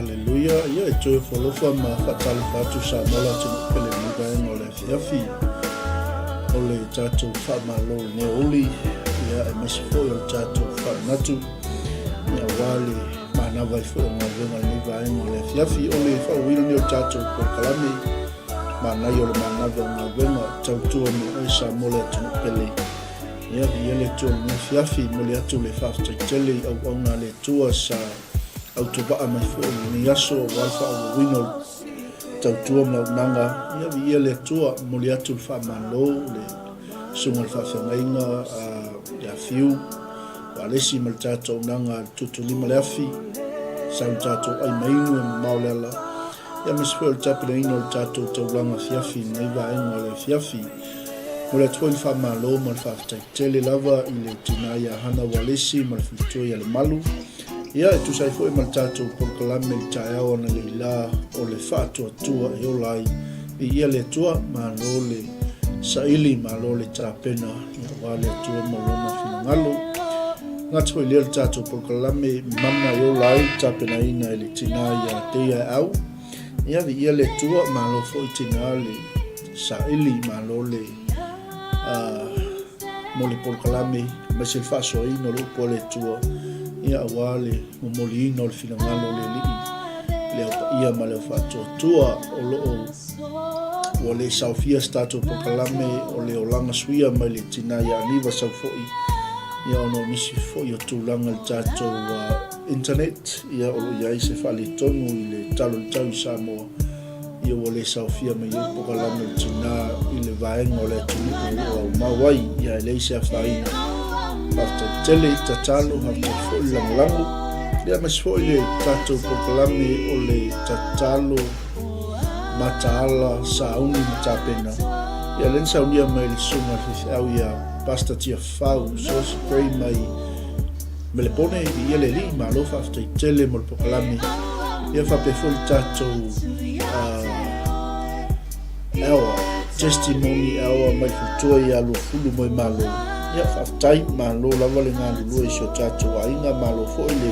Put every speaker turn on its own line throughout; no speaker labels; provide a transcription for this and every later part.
Haleluya, ia e toe folofa ma whatalo whatu sa mola tunu pele muga e ngole fiafi. Ole tātou whamalo ne oli, ia e mesi fo o tātou whanatu. Ia wale manawa i fo o ngā venga niva e ngole fiafi. Ole whauwira ni o tātou por kalame. Manai o le manawa ngā venga tautua me o sa mola tunu pele. Ia vi ele tua ni fiafi mole atu le whaftai tele au auna le tua sa autobaa mai fo ni aso walfa o wino tautua na nanga ia vi ele tua mole atu fa malo le sunga fa fengainga ya fiu walesi maltato nanga tutulima le afi sautato ai mainu e maulela ia mesfo tapu ino tato taulanga fiafi nei va ino le fiafi mole tuen fa malo mal fa tele lava ile tinaya hana walesi mal fito ya le malu. Ia e tu sai foi maltato por kalame taia ona le la o le fato tua e olai e ia le tua ma lo le saili ma lo le tapena ia wale tua ma lo na finalo ngats foi le tato por kalame mamna e olai tapena ina le tinaya teia au ia vi le tua ma lo foi tinale saili ma lo le mole por kalame ma se faso ino lo pole tua ia wale momolino le finangalo le li le ia ma le fato tua o lo o le saufia stato por kalame o le olanga suia ma le tinaya niva saufoi ia ono misi foi o tulanga tato internet ia o lo ia se fali tonu le talo tau samo ia o le saufia ma ia por kalame tina ile vaenga o le tunu o mawai ia le se faina hafta tele tatalo hafta foi lango ia mas foi le tato proclame o le tatalo mataala sauni matapena ia len saunia mai le sunga au ia pasta tia fau sauce cream mai me le pone ia le li malo hafta tele mo proclame ia fa pe foi tato our testimony our mai futoia lo fulu mai malo ia whaftai malo lava le ngā lulu e sio tātou a inga malo fo i le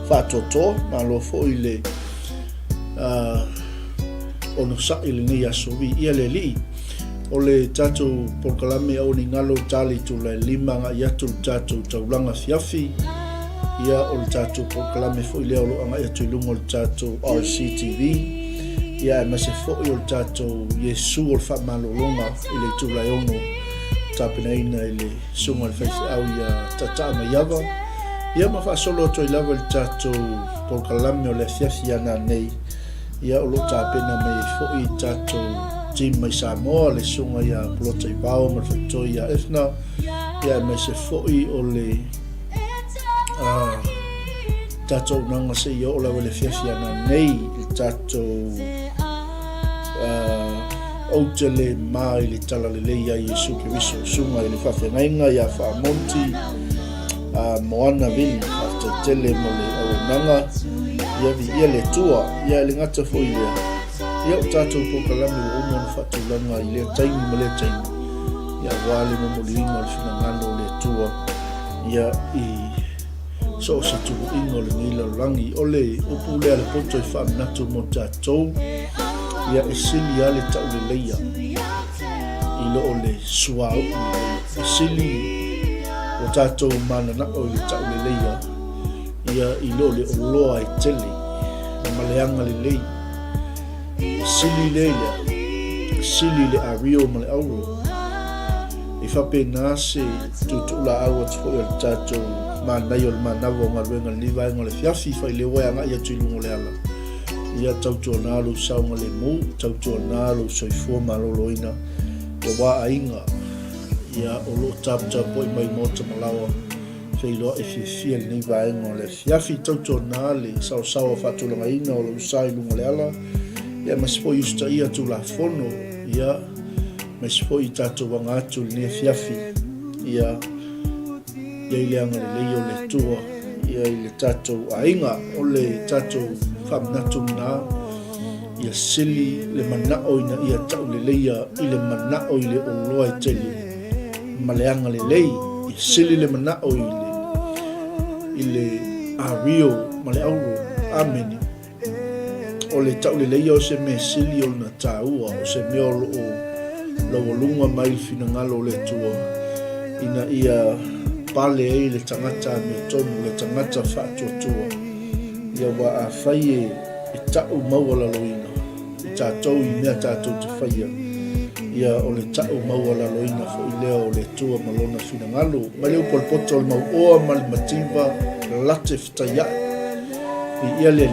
whātoto malo fo i le ono sa i le nei asovi ia le li o le tātou porkalame au ni ngalo tali tu le lima ngā iatu tātou taulanga fiafi ia o le tātou porkalame fo i le alo anga iatu ilungo le tātou RCTV ia e mase fo i o le tātou Yesu o le whamalolonga i le tūlai ono tapena ina ile sunga le faith au ia tata ma yava ia ma fa solo to lava le tato por kalame o le fiafiana nei ia o lo tapena mai fo i tato tim mai Samoa le sunga ia plota i pao ma fito ia efna ia mai se fo i o le tato nanga se ia o lava le fiafiana nei le tato o tele mai le tala le leia Yesu Kiriso sunga le whawhengainga ia whamonti moana vini after tele mo le au nanga ia vi ia le tua ia le ngata fo ia ia o tātou pokalame o umon whatulanga i le taimi mo le taimi ia wale mo molino le finangano le tua ia i so se tuku ingo le ngila rangi ole upulea le poto i whaminatu mo tātou ia e sili ale tau le leia i lo o le suau e sili o tātou mana na o le tau le leia ia i lo le oloa e tele na maleanga le lei e sili leia e sili le ario ma le auro e whapena se tutula au atu fo le tātou manai o le manawa o ngaruenga le livaenga le fiafi fai le waianga ia tuilungo le ala ia tautua nalo saunga le mu tautua nalo soifua maloloina te wā ainga ia o lo tapu mai mota malawa whailoa e whiwhia le nei vaenga le fiafi tautua nale sao whatulanga ina o le usai lunga le ala ia maspo yusta ia tu la fono ia maspo i tato wanga atu le fiafi ia i leanga le leio le tua ia i le tato ainga o le tato whamnatu na ia sili le manao ina ia tau le leia i le manao i le oloa i tele maleanga le lei i sili le manao i le ario male auro ameni o le tau le leia o se me sili o na tāua o se mea o lunga mai finangalo o le tua ina ia pale ei le tangata me tonu le tangata whātua ia wa a whai e tau maua laloina i tātou i mea tātou te whaia ia o le tau maua laloina fo i lea o le tua malona finangalo mai leo polpoto o le mau oa mali mativa late fitaia i ia le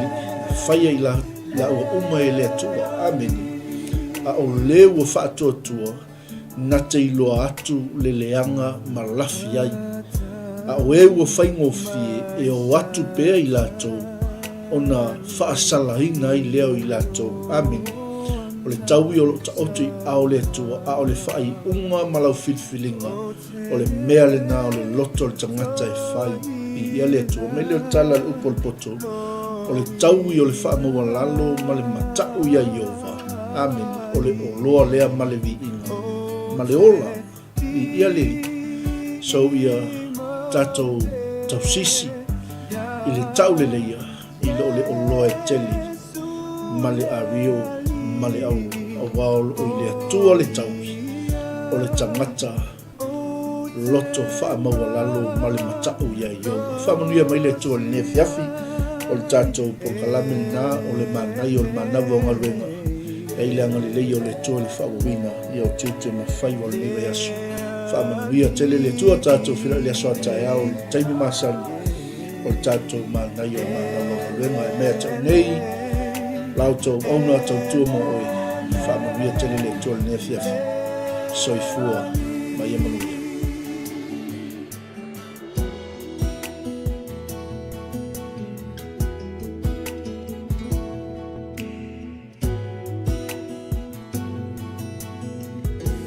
whaia i la ua uma e lea tua ameni a o leo o whātua na te iloa atu le leanga malafi ai a o e ua whaingofie e o atu pea i lātou o na whaasalaina i leo i lātou ameni o le taui o lo ta otu i ao le atua a o le whai unga malau whilwhilinga o le mea le nā o le loto le tangata e whai i ia le atua me leo tala le upo le poto o le taui o le wha maua lalo ma le matau ia Iova amen o le oloa lea ma le vi inga ma le ola i ia le so ia tatou tau sisi i le tau le leia i lo le oloa e teli ma le ario ma le au wao o i le atua le taui o le tangata loto wha maua lalo ma le matau ia Iova wha manuia mai le atua le nefiafi o le tātou po kalame nā o le manai o le manawa o ngaruenga e ile anga le lei o le tua le whaawina i o tute ma whai o le niwe asu wha manuia tele le tua tātou whira le aso atai au le taimi masani o le tātou manai o le manawa o ngaruenga e mea tau nei lautou auna tau tua mo oi wha manuia tele le tua le nefiafi soifua mai e manuia